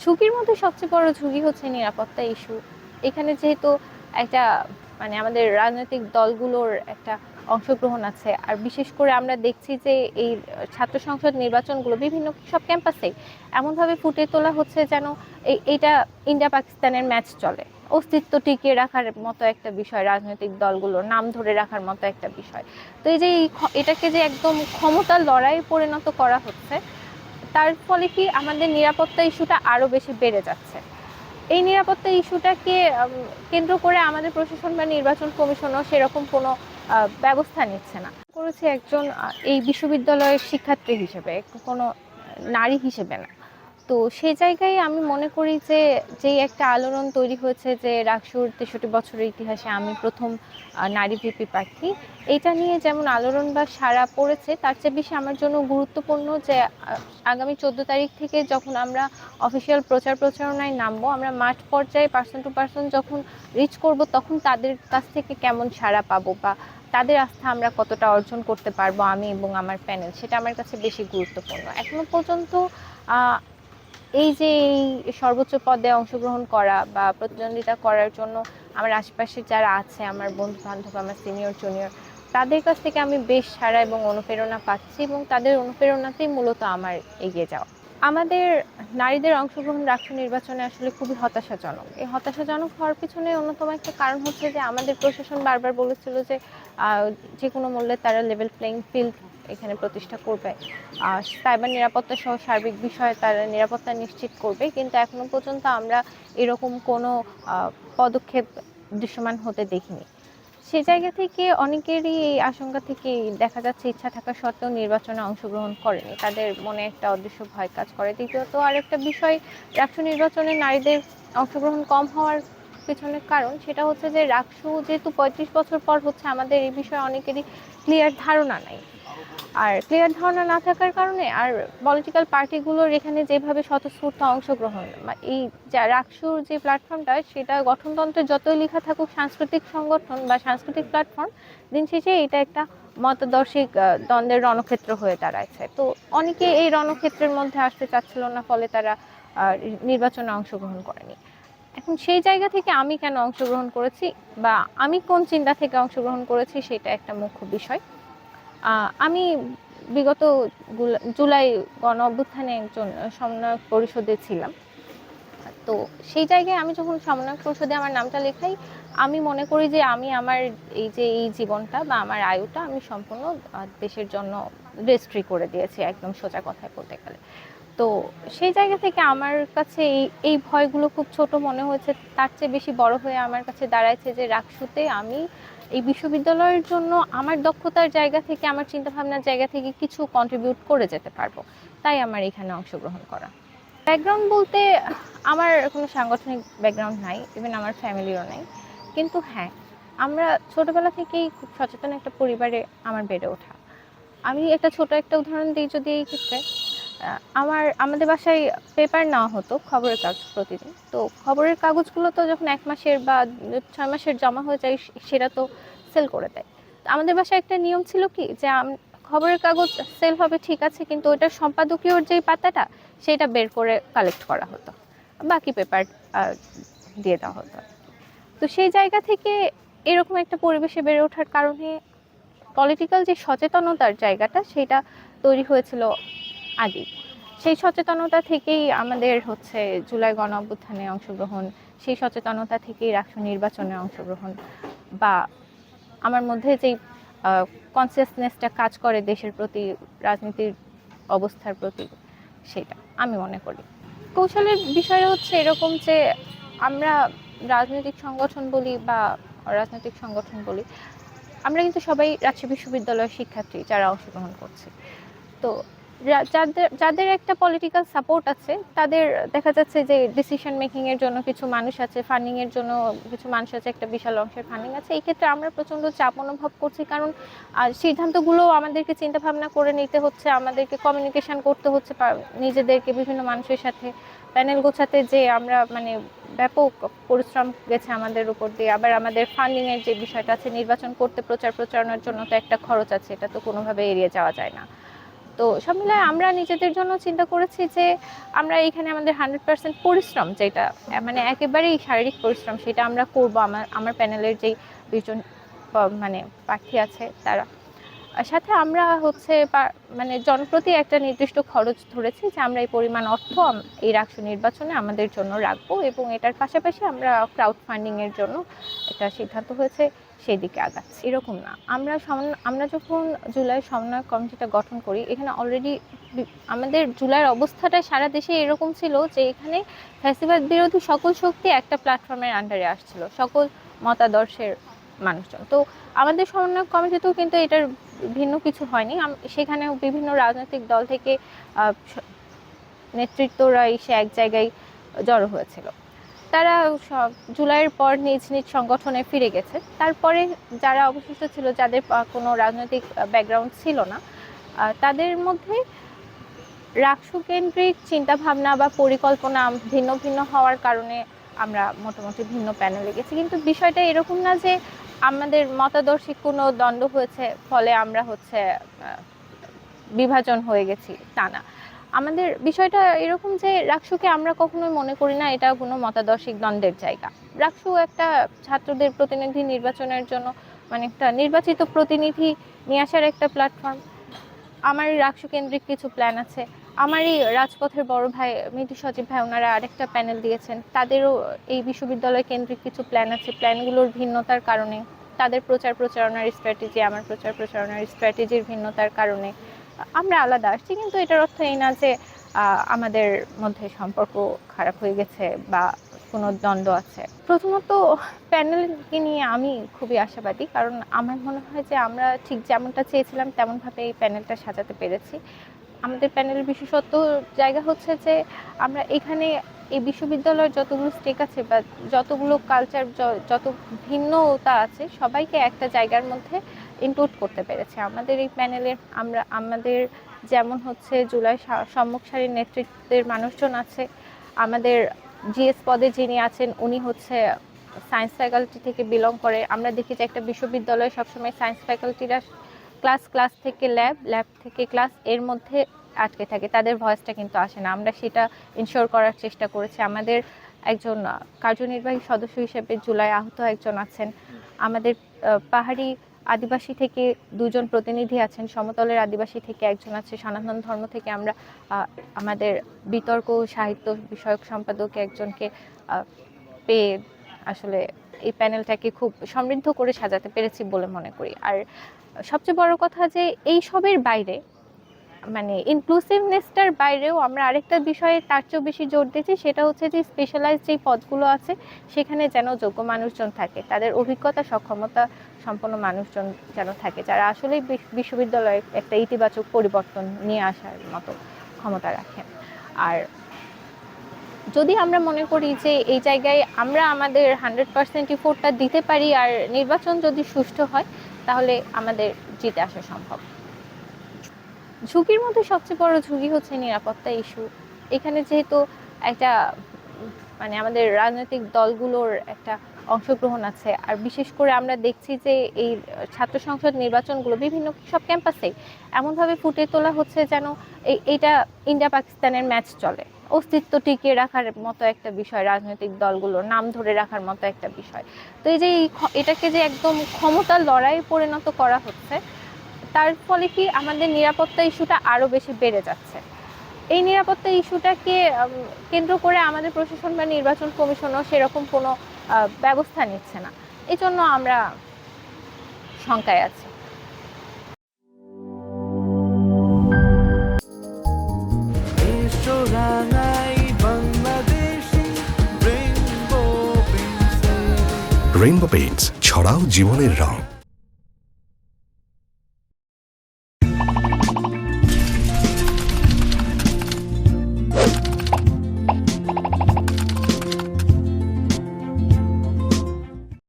ঝুঁকির মধ্যে সবচেয়ে বড় ঝুঁকি হচ্ছে নিরাপত্তা ইস্যু। এখানে যেহেতু একটা মানে আমাদের রাজনৈতিক দলগুলোর একটা অংশগ্রহণ আছে, আর বিশেষ করে আমরা দেখছি যে এই ছাত্র সংসদ নির্বাচনগুলো বিভিন্ন সব ক্যাম্পাসে এমনভাবে ফুটিয়ে তোলা হচ্ছে যেন এইটা ইন্ডিয়া পাকিস্তানের ম্যাচ চলে, অস্তিত্ব টিকিয়ে রাখার মতো একটা বিষয়, রাজনৈতিক দলগুলোর নাম ধরে রাখার মতো একটা বিষয়। তো এই যে এটাকে যে একদম ক্ষমতার লড়াই পরিণত করা হচ্ছে, তার ফলে কি আমাদের নিরাপত্তা ইস্যুটা আরো বেশি বেড়ে যাচ্ছে। এই নিরাপত্তা ইস্যুটাকে কেন্দ্র করে আমাদের প্রশাসন বা নির্বাচন কমিশনও সেরকম কোনো ব্যবস্থা নিচ্ছে না। করেছে একজন এই বিশ্ববিদ্যালয়ের শিক্ষার্থী হিসেবে, কোনো নারী হিসেবে না। তো সেই জায়গায় আমি মনে করি যে যেই একটা আলোড়ন তৈরি হয়েছে যে রাকসুর ৬৩ বছরের ইতিহাসে আমি প্রথম নারী ভিপি প্রার্থী, এইটা নিয়ে যেমন আলোড়ন বা সাড়া পড়েছে, তার চেয়ে বেশি আমার জন্য গুরুত্বপূর্ণ যে আগামী ১৪ তারিখ থেকে যখন আমরা অফিসিয়াল প্রচার প্রচারণায় নামবো, আমরা মাঠ পর্যায়ে পার্সন টু পার্সন যখন রিচ করব, তখন তাদের কাছ থেকে কেমন সাড়া পাবো বা তাদের আস্থা আমরা কতটা অর্জন করতে পারবো আমি এবং আমার প্যানেল, সেটা আমার কাছে বেশি গুরুত্বপূর্ণ। এখনো পর্যন্ত এই যে এই সর্বোচ্চ পদে অংশগ্রহণ করা বা প্রতিদ্বন্দ্বিতা করার জন্য আমার আশেপাশে যারা আছে, আমার বন্ধু বান্ধব, আমার সিনিয়র জুনিয়র, তাদের কাছ থেকে আমি বেশ সাড়া এবং অনুপ্রেরণা পাচ্ছি, এবং তাদের অনুপ্রেরণাতেই মূলত আমার এগিয়ে যাওয়া। আমাদের নারীদের অংশগ্রহণ রাষ্ট্র নির্বাচনে আসলে খুবই হতাশাজনক। এই হতাশাজনক হওয়ার পিছনে অন্যতম একটা কারণ হচ্ছে যে আমাদের প্রশাসন বারবার বলেছিল যে যে কোনো মূল্যে তারা লেভেল প্লেইং ফিল্ড এখানে প্রতিষ্ঠা করবে, সাইবার নিরাপত্তা সহ সার্বিক বিষয়ে তারা নিরাপত্তা নিশ্চিত করবে, কিন্তু এখনো পর্যন্ত আমরা এরকম কোনো পদক্ষেপ দৃশ্যমান হতে দেখিনি। সে জায়গা থেকে অনেকেরই এই আশঙ্কা থেকে দেখা যাচ্ছে ইচ্ছা থাকা সত্ত্বেও নির্বাচনে অংশগ্রহণ করেনি, তাদের মনে একটা অদৃশ্য ভয় কাজ করে। দ্বিতীয়ত আরেকটা বিষয়, রাষ্ট্র নির্বাচনে নারীদের অংশগ্রহণ কম হওয়ার পেছনের কারণ সেটা হচ্ছে যে রাকসু যেহেতু ৩৫ বছর পর হচ্ছে, আমাদের এই বিষয়ে অনেকেরই ক্লিয়ার ধারণা নাই। আর ক্লিয়ার ধারণা না থাকার কারণে আর পলিটিক্যাল পার্টিগুলোর এখানে যেভাবে স্বতঃস্ফূর্ত অংশগ্রহণ, এই যা রাকসুর যে প্ল্যাটফর্মটা, সেটা গঠনতন্ত্রে যতই লেখা থাকুক সাংস্কৃতিক সংগঠন বা সাংস্কৃতিক প্ল্যাটফর্ম, দিন শেষে এটা একটা মতাদর্শিক দ্বন্দ্বের রণক্ষেত্র হয়ে দাঁড়াচ্ছে। তো অনেকে এই রণক্ষেত্রের মধ্যে আসতে চাচ্ছিল না, ফলে তারা নির্বাচনে অংশগ্রহণ করেনি। এখন সেই জায়গা থেকে আমি কেন অংশগ্রহণ করেছি বা আমি কোন চিন্তা থেকে অংশগ্রহণ করেছি, সেটা একটা মুখ্য বিষয়। আমি বিগত জুলাই গণ অভ্যুত্থানে একজন সমন্বয়ক পরিষদে ছিলাম। তো সেই জায়গায় আমি যখন সমন্বয়ক পরিষদে আমার নামটা লেখাই, আমি মনে করি যে আমি আমার এই যে এই জীবনটা বা আমার আয়ুটা আমি সম্পূর্ণ দেশের জন্য রেজিস্ট্রি করে দিয়েছি, একদম সোজা কথায় বলতে গেলে। তো সেই জায়গা থেকে আমার কাছে এই ভয়গুলো খুব ছোট মনে হয়েছে, তার চেয়ে বেশি বড় হয়ে আমার কাছে দাঁড়াইছে যে রাকসুতে আমি এই বিশ্ববিদ্যালয়ের জন্য আমার দক্ষতার জায়গা থেকে, আমার চিন্তাভাবনার জায়গা থেকে কিছু কন্ট্রিবিউট করে যেতে পারবো, তাই আমার এখানে অংশগ্রহণ করা। ব্যাকগ্রাউন্ড বলতে আমার কোনো সাংগঠনিক ব্যাকগ্রাউন্ড নাই, ইভেন আমার ফ্যামিলিরও নাই। কিন্তু হ্যাঁ, আমরা ছোটবেলা থেকেই খুব সচেতন একটা পরিবারে আমার বেড়ে ওঠা। আমি একটা ছোট একটা উদাহরণ দিই যদি এই ক্ষেত্রে, আমাদের বাসায় পেপার নেওয়া হতো, খবরের কাগজ প্রতিদিন। তো খবরের কাগজগুলো তো যখন ১ মাসের বা ৬ মাসের জমা হয়ে যায়, সেটা তো সেল করে দেয়। তো আমাদের বাসায় একটা নিয়ম ছিল কি যে খবরের কাগজ সেল হবে ঠিক আছে, কিন্তু ওইটার সম্পাদকীয়র যেই পাতাটা, সেটা বের করে কালেক্ট করা হতো, বাকি পেপার দিয়ে দেওয়া হতো। তো সেই জায়গা থেকে এরকম একটা পরিবেশে বেড়ে ওঠার কারণে পলিটিক্যাল যে সচেতনতার জায়গাটা, সেটা তৈরি হয়েছিল আগেই। সেই সচেতনতা থেকেই আমাদের হচ্ছে জুলাই গণ অভ্যুত্থানে অংশগ্রহণ, সেই সচেতনতা থেকেই রাষ্ট্র নির্বাচনে অংশগ্রহণ, বা আমার মধ্যে যেই কনসিয়াসনেসটা কাজ করে দেশের প্রতি, রাজনীতির অবস্থার প্রতি, সেটা আমি মনে করি। কৌশলের বিষয় হচ্ছে এরকম যে আমরা রাজনৈতিক সংগঠন বলি বা অরাজনৈতিক সংগঠন বলি, আমরা কিন্তু সবাই রাজশাহী বিশ্ববিদ্যালয়ের শিক্ষার্থী যারা অংশগ্রহণ করছি। তো যাদের যাদের একটা পলিটিক্যাল সাপোর্ট আছে, তাদের দেখা যাচ্ছে যে ডিসিশন মেকিং এর জন্য কিছু মানুষ আছে, ফান্ডিং এর জন্য কিছু মানুষ আছে, একটা বিশাল অংশের ফান্ডিং আছে। এই ক্ষেত্রে আমরা প্রচন্ড চাপ অনুভব করছি, কারণ সিদ্ধান্তগুলো আমাদেরকে চিন্তা ভাবনা করে নিতে হচ্ছে, আমাদেরকে কমিউনিকেশন করতে হচ্ছে, নিজেদেরকে বিভিন্ন মানুষের সাথে প্যানেল গোছাতে, যে আমরা মানে ব্যাপক পরিশ্রম গেছে আমাদের উপর দিয়ে। আবার আমাদের ফান্ডিং এর যে বিষয়টা আছে, নির্বাচন করতে প্রচার প্রচারণার জন্য তো একটা খরচ আছে, এটা তো কোনোভাবে এড়িয়ে যাওয়া যায় না। তো সব মিলায় আমরা নিজেদের জন্য চিন্তা করেছি যে আমরা এখানে আমাদের 100% পরিশ্রম, যেটা মানে একেবারেই শারীরিক পরিশ্রম, সেটা আমরা করব। আমার প্যানেলের যেই 2 জন মানে প্রার্থী আছে তারা, সাথে আমরা হচ্ছে মানে জনপ্রতি একটা নির্দিষ্ট খরচ ধরেছি যে আমরা এই পরিমাণ অর্থ এই রাকসু নির্বাচনে আমাদের জন্য রাখবো, এবং এটার পাশাপাশি আমরা ক্রাউড ফান্ডিংয়ের জন্য একটা সিদ্ধান্ত হয়েছে সেই দিকে আগাচ্ছি। এরকম না, আমরা যখন জুলাই সমন্বয় কমিটিটা গঠন করি, এখানে অলরেডি আমাদের জুলাইয়ের অবস্থাটা সারা দেশে এরকম ছিল যে এখানে ফ্যাসিবাদ বিরোধী সকল শক্তি একটা প্ল্যাটফর্মের আন্ডারে আসছিল, সকল মতাদর্শের মানুষজন। তো আমাদের সমন্বয় কমিটিতেও কিন্তু এটার ভিন্ন কিছু হয়নি। সেখানেও বিভিন্ন রাজনৈতিক দল থেকে নেতৃত্বরা এসে এক জায়গায় জড়ো হয়েছিল। তারা জুলাইয়ের পর নিজ নিজ সংগঠনে ফিরে গেছে। তারপরে যারা অবশিষ্ট ছিল, যাদের কোনো রাজনৈতিক ব্যাকগ্রাউন্ড ছিল না, তাদের মধ্যে রাকসু কেন্দ্রিক চিন্তাভাবনা বা পরিকল্পনা ভিন্ন ভিন্ন হওয়ার কারণে আমরা মোটামুটি ভিন্ন প্যানেলে গেছি। কিন্তু বিষয়টা এরকম না যে আমাদের মতাদর্শিক কোনো দ্বন্দ্ব হয়েছে ফলে আমরা হচ্ছে বিভাজন হয়ে গেছি, তা না। আমাদের বিষয়টা এরকম যে রাকসুকে আমরা কখনোই মনে করি না এটা কোনো মতাদর্শিক দ্বন্দ্বের জায়গা। রাকসু একটা ছাত্রদের প্রতিনিধি নির্বাচনের জন্য, মানে একটা নির্বাচিত প্রতিনিধি নিয়ে আসার একটা প্ল্যাটফর্ম। আমার রাকসু কেন্দ্রিক কিছু প্ল্যান আছে। আমারই রাজপথের বড় ভাই মিঠু সজীব ভাই, ওনারা আরেকটা প্যানেল দিয়েছেন, তাদেরও এই বিশ্ববিদ্যালয় কেন্দ্রিক কিছু প্ল্যান আছে। প্ল্যানগুলোর ভিন্নতার কারণে, তাদের প্রচারণার স্ট্র্যাটেজি, আমার প্রচারণার স্ট্র্যাটেজির ভিন্নতার কারণে আমরা আলাদা আসছি। কিন্তু এটার অর্থ এই না যে আমাদের মধ্যে সম্পর্ক খারাপ হয়ে গেছে বা কোনো দ্বন্দ্ব আছে। প্রথমত প্যানেলকে নিয়ে আমি খুবই আশাবাদী, কারণ আমার মনে হয় যে আমরা ঠিক যেমনটা চেয়েছিলাম তেমনভাবে এই প্যানেলটা সাজাতে পেরেছি। আমাদের প্যানেলের বিশেষত্ব জায়গা হচ্ছে যে আমরা এখানে এই বিশ্ববিদ্যালয়ের যতগুলো স্টেক আছে বা যতগুলো কালচার, যত ভিন্নতা আছে, সবাইকে একটা জায়গার মধ্যে ইনক্লুড করতে পেরেছে আমাদের এই প্যানেলে। আমাদের যেমন হচ্ছে জুলাই সম্মুখ সারির নেতৃত্বের মানুষজন আছে। আমাদের জিএস পদে যিনি আছেন উনি হচ্ছে সায়েন্স ফ্যাকাল্টি থেকে বিলং করে। আমরা দেখি যে একটা বিশ্ববিদ্যালয়ে সবসময় সায়েন্স ফ্যাকাল্টিরা ক্লাস থেকে ল্যাব থেকে ক্লাস এর মধ্যে আটকে থাকে, তাদের ভয়েসটা কিন্তু আসে না। আমরা সেটা ইনশিওর করার চেষ্টা করেছি। আমাদের একজন কার্যনির্বাহী সদস্য হিসেবে জুলাই আহত একজন আছেন। আমাদের পাহাড়ি আদিবাসী থেকে 2 জন প্রতিনিধি আছেন, সমতলের আদিবাসী থেকে একজন আছে, সনাতন ধর্ম থেকে আমরা আমাদের বিতর্ক সাহিত্য বিষয়ক সম্পাদক একজনকে পেয়ে আসলে এই প্যানেলটাকে খুব সমৃদ্ধ করে সাজাতে পেরেছি বলে মনে করি। আর সবচেয়ে বড় কথা যে এই সবের বাইরে, মানে ইনক্লুসিভনেসটার বাইরেও আমরা আরেকটা বিষয়ে তার চেয়েও বেশি জোর দিয়েছি, সেটা হচ্ছে যে স্পেশালাইজড যেই পদগুলো আছে সেখানে যেন যোগ্য মানুষজন থাকে, তাদের অভিজ্ঞতা সক্ষমতা সম্পন্ন মানুষজন যেন থাকে, যারা আসলেই বিশ্ববিদ্যালয়ে একটা ইতিবাচক পরিবর্তন নিয়ে আসার মতো ক্ষমতা রাখেন। আর যদি আমরা মনে করি যে এই জায়গায় আমরা আমাদের 100% এফোর্টটা দিতে পারি আর নির্বাচন যদি সুষ্ঠু হয়, তাহলে আমাদের জিতে আসা সম্ভব। ঝুঁকির মধ্যে সবচেয়ে বড় ঝুঁকি হচ্ছে নিরাপত্তা ইস্যু। এখানে যেহেতু একটা মানে আমাদের রাজনৈতিক দলগুলোর একটা অংশগ্রহণ আছে, আর বিশেষ করে আমরা দেখছি যে এই ছাত্র সংসদ নির্বাচনগুলো বিভিন্ন সব ক্যাম্পাসে এমনভাবে ফুটিয়ে তোলা হচ্ছে যেন এইটা ইন্ডিয়া পাকিস্তানের ম্যাচ চলে, অস্তিত্ব টিকিয়ে রাখার মতো একটা বিষয়, রাজনৈতিক দলগুলোর নাম ধরে রাখার মতো একটা বিষয়। তো এই যে এটাকে যে একদম ক্ষমতার লড়াই পরিণত করা হচ্ছে, তার ফলে কি আমাদের নিরাপত্তা ইস্যুটা আরও বেশি বেড়ে যাচ্ছে। এই নিরাপত্তা ইস্যুটাকে কেন্দ্র করে আমাদের প্রশাসন বা নির্বাচন কমিশনও সেরকম কোনো ব্যবস্থা নিচ্ছে না। এই জন্য আমরা শঙ্কায় আছি। রেইনবো পেইন্টস, ছড়াও জীবনের রং।